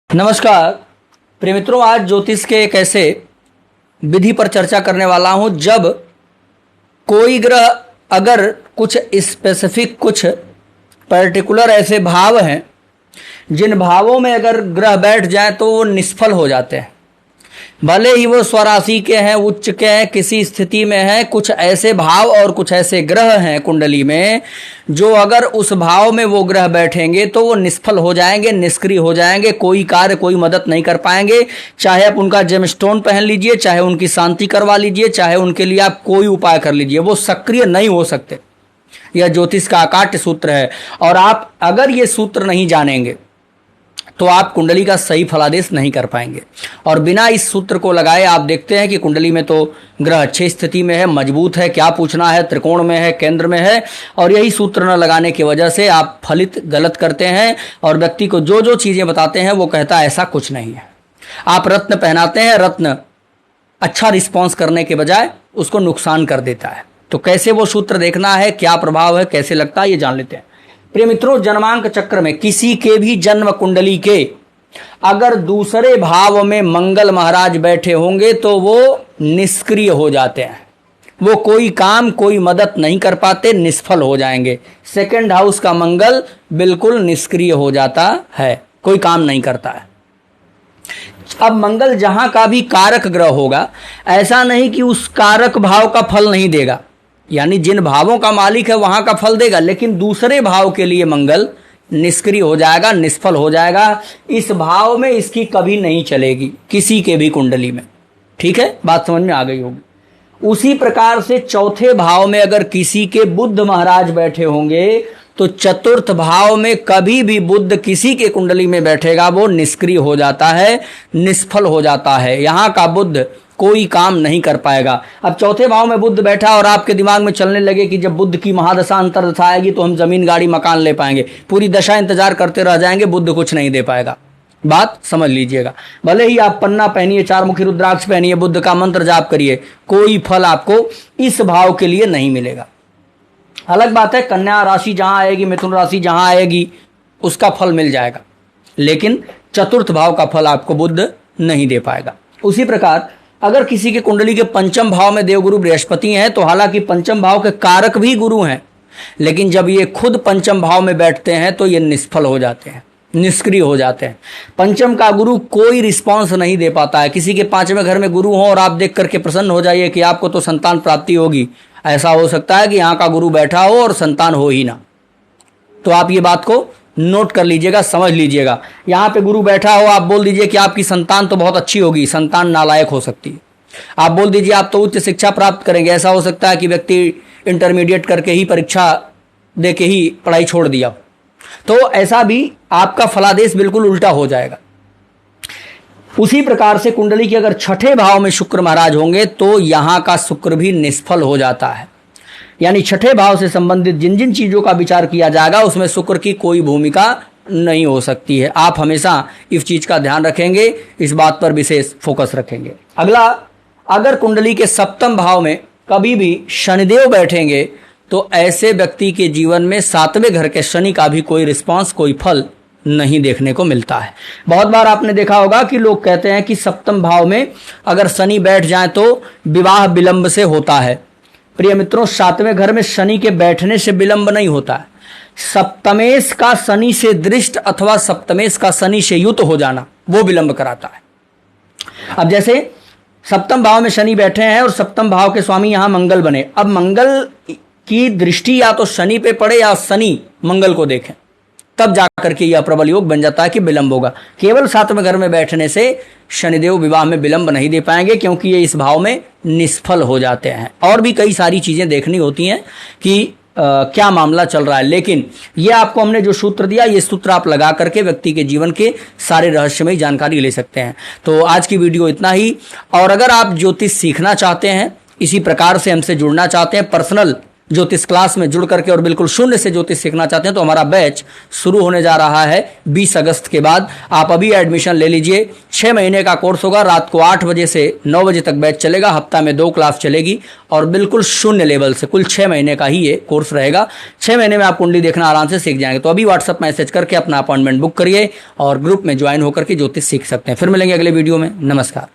नमस्कार प्रिय मित्रों, आज ज्योतिष के एक ऐसे विधि पर चर्चा करने वाला हूं जब कोई ग्रह अगर कुछ स्पेसिफिक कुछ पर्टिकुलर ऐसे भाव हैं जिन भावों में अगर ग्रह बैठ जाए तो वो निष्फल हो जाते हैं। भले ही वो स्वराशि के हैं, उच्च के हैं, किसी स्थिति में हैं, कुछ ऐसे भाव और कुछ ऐसे ग्रह हैं कुंडली में जो अगर उस भाव में वो ग्रह बैठेंगे तो वो निष्फल हो जाएंगे, निष्क्रिय हो जाएंगे, कोई कार्य कोई मदद नहीं कर पाएंगे। चाहे आप उनका जेमस्टोन पहन लीजिए, चाहे उनकी शांति करवा लीजिए, चाहे उनके लिए आप कोई उपाय कर लीजिए, वो सक्रिय नहीं हो सकते। यह ज्योतिष का अकाट्य सूत्र है और आप अगर ये सूत्र नहीं जानेंगे तो आप कुंडली का सही फलादेश नहीं कर पाएंगे। और बिना इस सूत्र को लगाए आप देखते हैं कि कुंडली में तो ग्रह अच्छी स्थिति में है, मजबूत है, क्या पूछना है, त्रिकोण में है, केंद्र में है, और यही सूत्र न लगाने की वजह से आप फलित गलत करते हैं और व्यक्ति को जो जो चीज़ें बताते हैं वो कहता है ऐसा कुछ नहीं है। आप रत्न पहनाते हैं, रत्न अच्छा रिस्पॉन्स करने के बजाय उसको नुकसान कर देता है। तो कैसे वो सूत्र देखना है, क्या प्रभाव है, कैसे लगता है, ये जान लेते हैं। प्रिय मित्रों, जन्मांक चक्र में किसी के भी जन्म कुंडली के अगर दूसरे भाव में मंगल महाराज बैठे होंगे तो वो निष्क्रिय हो जाते हैं, वो कोई काम कोई मदद नहीं कर पाते, निष्फल हो जाएंगे। सेकंड हाउस का मंगल बिल्कुल निष्क्रिय हो जाता है, कोई काम नहीं करता है। अब मंगल जहां का भी कारक ग्रह होगा, ऐसा नहीं कि उस कारक भाव का फल नहीं देगा, यानी जिन भावों का मालिक है वहां का फल देगा, लेकिन दूसरे भाव के लिए मंगल निष्क्रिय हो जाएगा, निष्फल हो जाएगा। इस भाव में इसकी कभी नहीं चलेगी किसी के भी कुंडली में। ठीक है, बात समझ में आ गई होगी। उसी प्रकार से चौथे भाव में अगर किसी के बुध महाराज बैठे होंगे तो चतुर्थ भाव में कभी भी बुध किसी के कुंडली में बैठेगा वो निष्क्रिय हो जाता है, निष्फल हो जाता है। यहाँ का बुध कोई काम नहीं कर पाएगा। अब चौथे भाव में बुध बैठा और आपके दिमाग में चलने लगे कि जब बुध की महादशा अंतर्दशा आएगी तो हम जमीन गाड़ी मकान ले पाएंगे, पूरी दशा इंतजार करते रह जाएंगे, बुध कुछ नहीं दे पाएगा। बात समझ लीजिएगा। भले ही आप पन्ना पहनिए, चारमुखी रुद्राक्ष पहनिए, बुध का मंत्र जाप करिए, कोई फल आपको इस भाव के लिए नहीं मिलेगा। अलग बात है कन्या राशि जहां आएगी, मिथुन राशि जहां आएगी उसका फल मिल जाएगा, लेकिन चतुर्थ भाव का फल आपको बुध नहीं दे पाएगा। उसी प्रकार अगर किसी के कुंडली के पंचम भाव में देवगुरु बृहस्पति हैं तो हालांकि पंचम भाव के कारक भी गुरु हैं, लेकिन जब ये खुद पंचम भाव में बैठते हैं तो ये निष्फल हो जाते हैं, निष्क्रिय हो जाते हैं। पंचम का गुरु कोई रिस्पांस नहीं दे पाता है। किसी के पांचवें घर में गुरु हो और आप देख करके प्रसन्न हो जाइए कि आपको तो संतान प्राप्ति होगी, ऐसा हो सकता है कि यहाँ का गुरु बैठा हो और संतान हो ही ना। तो आप ये बात को नोट कर लीजिएगा, समझ लीजिएगा। यहाँ पे गुरु बैठा हो, आप बोल दीजिए कि आपकी संतान तो बहुत अच्छी होगी, संतान नालायक हो सकती है। आप बोल दीजिए आप तो उच्च शिक्षा प्राप्त करेंगे, ऐसा हो सकता है कि व्यक्ति इंटरमीडिएट करके ही परीक्षा दे के ही पढ़ाई छोड़ दिया, तो ऐसा भी आपका फलादेश बिल्कुल उल्टा हो जाएगा। उसी प्रकार से कुंडली के अगर छठे भाव में शुक्र महाराज होंगे तो यहाँ का शुक्र भी निष्फल हो जाता है। यानी छठे भाव से संबंधित जिन जिन चीजों का विचार किया जाएगा उसमें शुक्र की कोई भूमिका नहीं हो सकती है। आप हमेशा इस चीज का ध्यान रखेंगे, इस बात पर विशेष फोकस रखेंगे। अगला, अगर कुंडली के सप्तम भाव में कभी भी शनिदेव बैठेंगे तो ऐसे व्यक्ति के जीवन में सातवें घर के शनि का भी कोई रिस्पांस, कोई फल नहीं देखने को मिलता है। बहुत बार आपने देखा होगा कि लोग कहते हैं कि सप्तम भाव में अगर शनि बैठ जाए तो विवाह विलंब से होता है। प्रिय मित्रों, सातवें घर में शनि के बैठने से विलंब नहीं होता है। सप्तमेश का शनि से दृष्ट अथवा सप्तमेश का शनि से युत हो जाना वो विलंब कराता है। अब जैसे सप्तम भाव में शनि बैठे हैं और सप्तम भाव के स्वामी यहां मंगल बने, अब मंगल की दृष्टि या तो शनि पे पड़े या शनि मंगल को देखें, तब जाकर के यह प्रबल योग बन जाता है कि विलंब होगा। केवल सातवें घर में बैठने से शनिदेव विवाह में विलंब नहीं दे पाएंगे क्योंकि ये इस भाव में निष्फल हो जाते हैं। और भी कई सारी चीजें देखनी होती हैं कि क्या मामला चल रहा है, लेकिन ये आपको हमने जो सूत्र दिया, ये सूत्र आप लगा करके व्यक्ति के जीवन के सारे रहस्यमयी जानकारी ले सकते हैं। तो आज की वीडियो इतना ही। और अगर आप ज्योतिष सीखना चाहते हैं, इसी प्रकार से हमसे जुड़ना चाहते हैं, पर्सनल ज्योतिष क्लास में जुड़ करके और बिल्कुल शून्य से ज्योतिष सीखना चाहते हैं तो हमारा बैच शुरू होने जा रहा है 20 अगस्त के बाद। आप अभी एडमिशन ले लीजिए। 6 महीने का कोर्स होगा। रात को 8 बजे से 9 बजे तक बैच चलेगा। हफ्ता में 2 क्लास चलेगी और बिल्कुल शून्य लेवल से कुल 6 महीने का ही ये कोर्स रहेगा। 6 महीने में आप कुंडली देखना आराम से सीख जाएंगे। तो अभी व्हाट्सअप मैसेज करके अपना अपॉइंटमेंट बुक करिए और ग्रुप में ज्वाइन होकर के ज्योतिष सीख सकते हैं। फिर मिलेंगे अगले वीडियो में। नमस्कार।